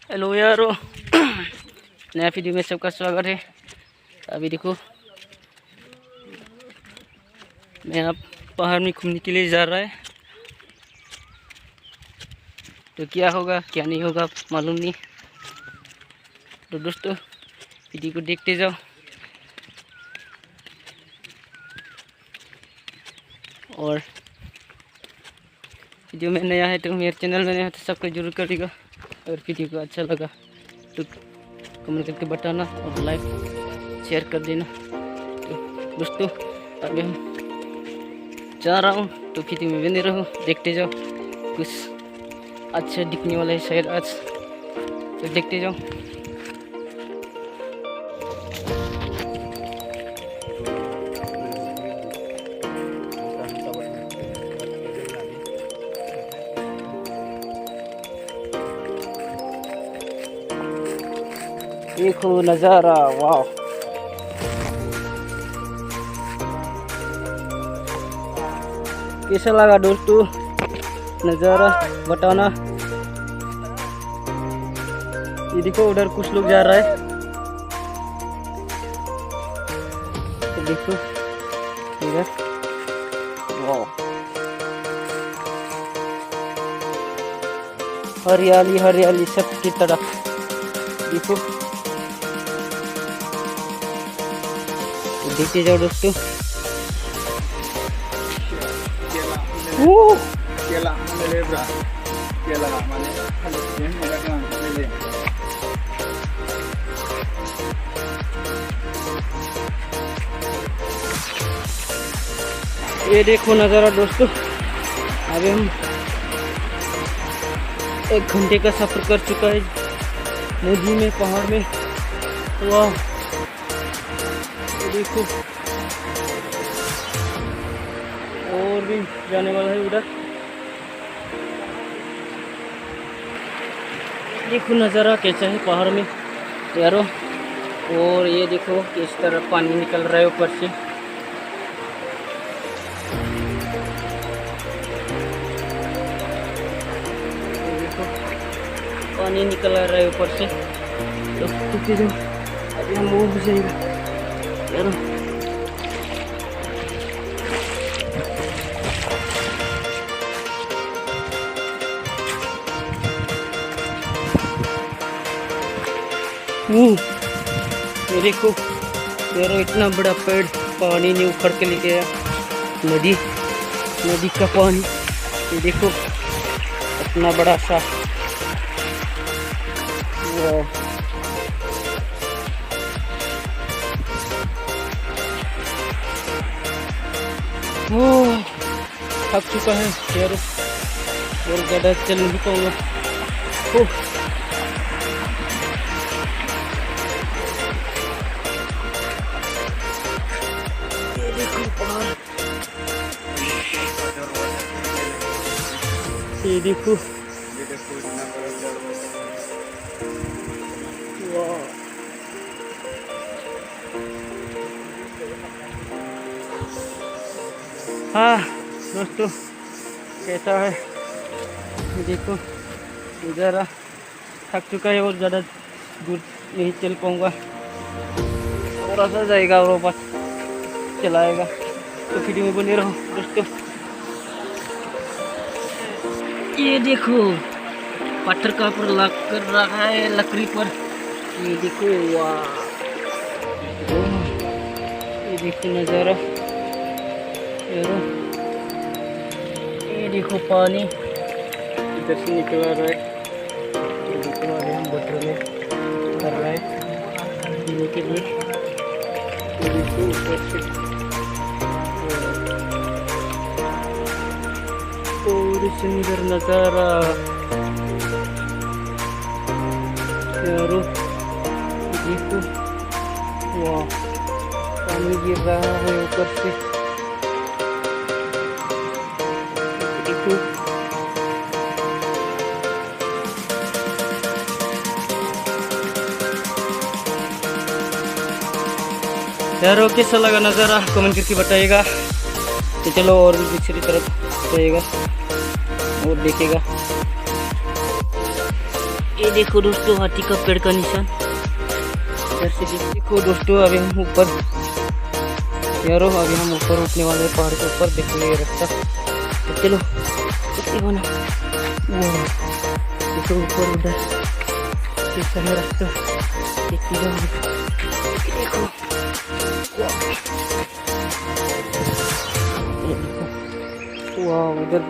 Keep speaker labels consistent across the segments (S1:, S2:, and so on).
S1: Hello यारो, नया video में सबका स्वागत है। अभी देखो मैं अब पहाड़ में घूमने के लिए जा रहा है, तो क्या होगा क्या नहीं होगा मालूम नहीं। तो दोस्तों वीडियो को देखते जाओ। और वीडियो में नया है तो मेरे चैनल में नया है तो सब्सक्राइब जरूर करिएगा। अगर वीडियो को अच्छा लगा तो कमेंट करके बताना और लाइक शेयर कर देना। तो दोस्तों अभी हम जा रहा हूँ, तो वीडियो में बने रहो, देखते जाओ। कुछ अच्छा दिखने वाला है शायद आज, तो देखते जाओ। देखो नज़ारा, वाह। कैसा लगा दोस्तों नज़ारा बताना। ये देखो उधर कुछ लोग जा रहा है, तो देखो इधर, वाह। हरियाली हरियाली सब की तरफ देखो, देखते जाओ दोस्तों। ये देखो नज़ारा दोस्तों। अभी हम 1 घंटे का सफर कर चुका है नदी में, पहाड़ में। वाह देखो, और भी जाने वाला है उधर। देखो नज़ारा कैसा है पहाड़ में यारो। और ये देखो किस तरह पानी निकल रहा है ऊपर से। देखो पानी निकल रहा है ऊपर से, तो अभी हम वो भी जाएंगे यारो। ये देखो यारो, इतना बड़ा पेड़ पानी ने उखड़ के ले गया। नदी का पानी, ये देखो इतना बड़ा सा। थक चुका है यार, और ज़्यादा चल नहीं पाऊंगा। ये देखो पहाड़, ये देखो, वाह। हाँ दोस्तों कैसा है, देखो ज़रा थक चुका है और ज़्यादा दूर नहीं चल पाऊँगा। थोड़ा सा जाएगा और बस चलाएगा, तो वीडियो में बने रहो दोस्तों। ये देखो पत्थर का ऊपर लग कर रखा है लकड़ी पर, ये देखो, वाह। ये देखो नज़ारा, ये देखो पानी इधर से निकल रहा है। ये देखो अभी हम बोतल में कर रहे हैं पीने के लिए। ये देखो ऊपर से, और सुंदर नज़ारा यारो। देखो वाह, पानी गिर रहा है ऊपर से। यारो कैसा लगा नज़ारा कमेंट करके बताइएगा। तो चलो और भी दूसरी तरफ जाइएगा और देखेगा। ये देखो दोस्तों हाथी का पेड़ का निशान। इधर से देखो दोस्तों अभी हम ऊपर यारो अभी हम ऊपर उठने वाले हैं पहाड़ के ऊपर। देखो ये रास्ता तो चलो देखो ना देखो ऊपर उधर कैसा है रास्ता देखते जाओ। देखो वाह उधर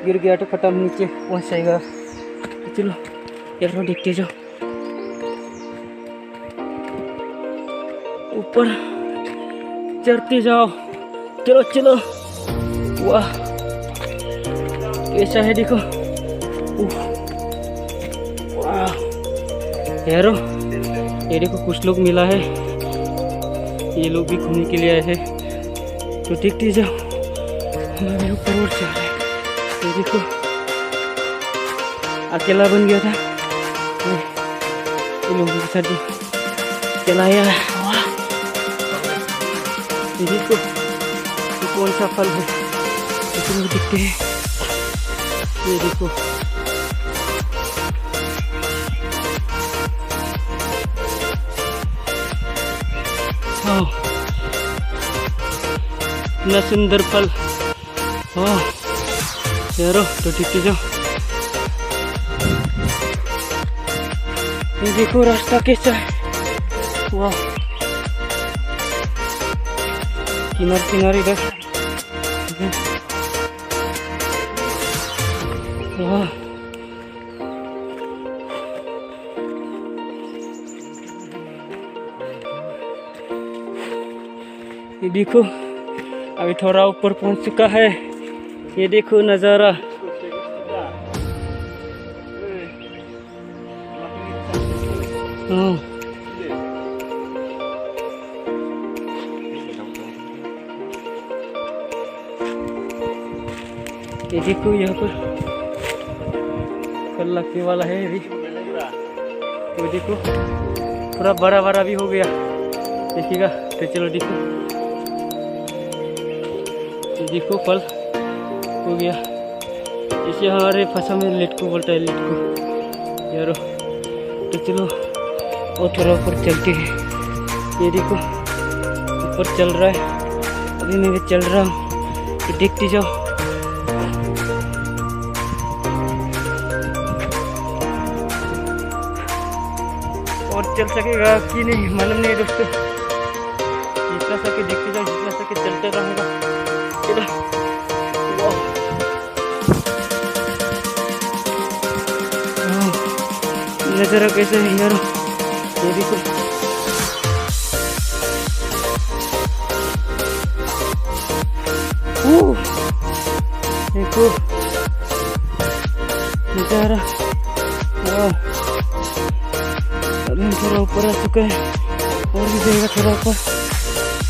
S1: गिर गया तो खत्म नीचे पहुंच जाएगा। तो चलो यार देखते जाओ ऊपर चढ़ते जाओ। चलो चलो वाह कैसा है देखो वाह यारो। ये देखो कुछ लोग मिला है ये लोग भी घूमने के लिए आए हैं तो देखते जाओ। हमारे ऊपर और चल रहा है ये देखो अकेला बन गया था ये लोगों के साथ चलाया। ये देखो ये कौन सा फल है इसको मुझे दिखते हैं। ये देखो हाँ इतना सुंदर फल हाँ यारो तो दिखते जाओ। ये देखो रास्ता कैसा है वाह किनार किनारे इधर वाह ये देखो अभी थोड़ा ऊपर पहुंच चुका है। ये देखो नज़ारा ये देखो यहाँ पर फल लगने वाला है अभी। तो देखो थोड़ा बड़ा बड़ा भी हो गया देखिएगा। तो चलो देखो देखो फल हो गया इसे हमारे भाषा में लेटको बोलता है लेटको यारो। तो चलो और थोड़ा ऊपर चलते हैं। ये देखो ऊपर चल रहा है अभी मैं भी चल रहा हूँ तो देखते जाओ। और चल सकेगा कि नहीं मालूम नहीं दोस्तों। जितना सके देखते जाओ जितना सके चलते रहूँगा। चलो नज़ारा कैसे है यार ये देखो। देखो नज़ारा वाह। अभी हम थोड़ा ऊपर आ चुका है और भी जाएगा थोड़ा ऊपर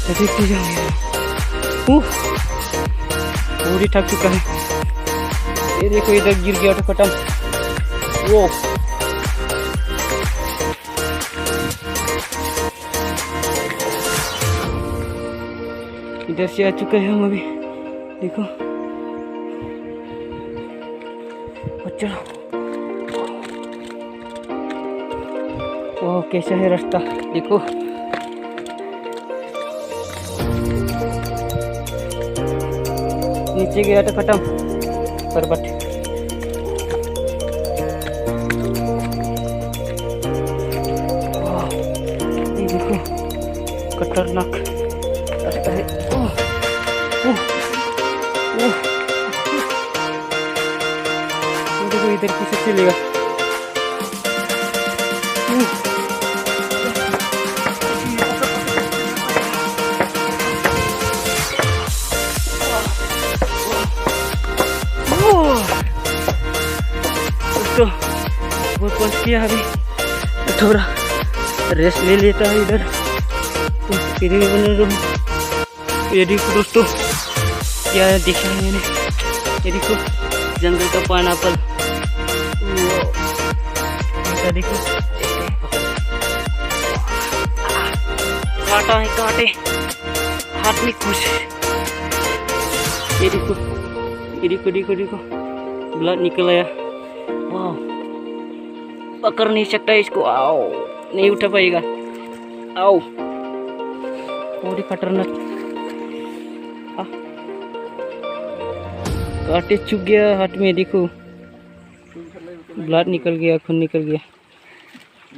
S1: तो देखते जाओ। पूरी थक चुका है। ये देखो इधर गिर गया तो खत्म वो इधर से आ चुका है हम अभी देखो। चलो ओह कैसा है रास्ता देखो। नीचे गया तो खत्म पर्वत। ये देखो खतरनाक रास्ता है। देखो इधर कैसे चलेगा। तो वो पहुंच गया अभी थोड़ा रेस्ट ले लेता है इधर तो फिर बने रहो। ये देखो दोस्तों क्या देखा है मैंने। ये देखो जंगल का पाइनएप्पल देखो काटा है काटे हाथ में खुश। ये देखो ये देखो देखो देखो ब्लड निकल आया। वाह पकड़ नहीं सकता इसको। आओ, नहीं उठा पाएगा। आओ, पूरी खतरनाक। कांटे चुभ गया हाथ में, देखो ब्लड निकल गया, खून निकल गया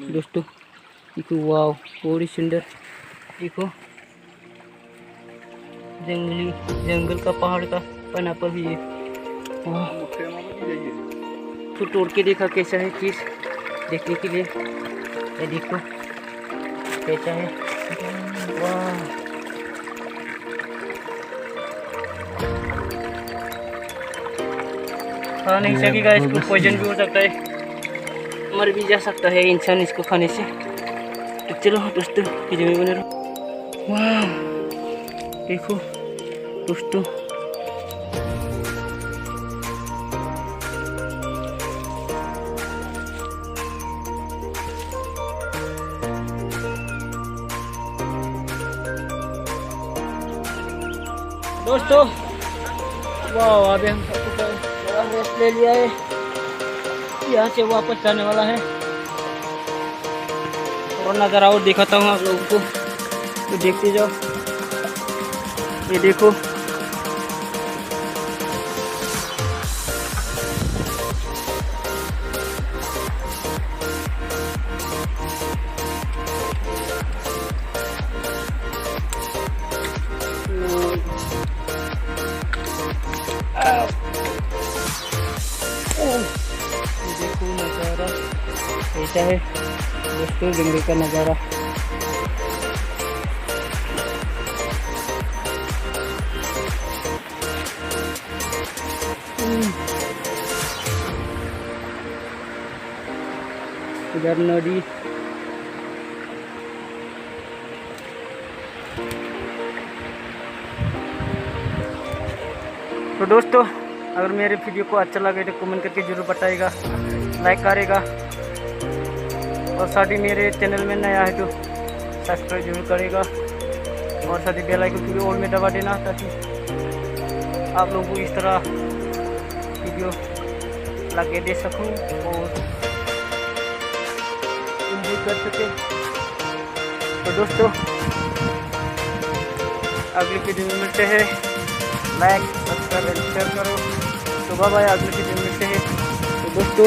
S1: दोस्तों। देखो, वाव, पूरी सुंदर। देखो, जंगल का, पहाड़ का पाइनएप्पल भी है। तो तोड़ के देखा कैसा है चीज़, देखने के लिए। ये देखो कैसा है, वाह। खा नहीं सकेगा इसको, पॉइजन भी हो सकता है, मर भी जा सकता है इंसान इसको खाने से। तो चलो दोस्तों, वीडियो में बने रहो। वाह, देखो दोस्तों, वाह, अभी हम रेस्ट ले लिया है, यहाँ से वापस जाने वाला है। और नज़ारा और दिखाता हूँ आप लोगों को, तो देखते जाओ। ये देखो, देखो नज़ारा ऐसा है दोस्तों, जंगल का नज़ारा। इधर नदी, तो दोस्तों अगर मेरे वीडियो को अच्छा लगे तो कमेंट करके जरूर बताइएगा, लाइक करेगा, और साथ ही मेरे चैनल में नया है तो सब्सक्राइब जरूर करेगा, और साथ ही बेल आइकन को भी ऑल में दबा देना, ताकि आप लोगों को इस तरह वीडियो लगे दे सकूं और एंजॉय कर सके। तो दोस्तों अगले वीडियो में मिलते हैं, लाइक सब्सक्राइब शेयर करो। तो बाय बाय, अगले वीडियो में मिलते हैं। तो दोस्तों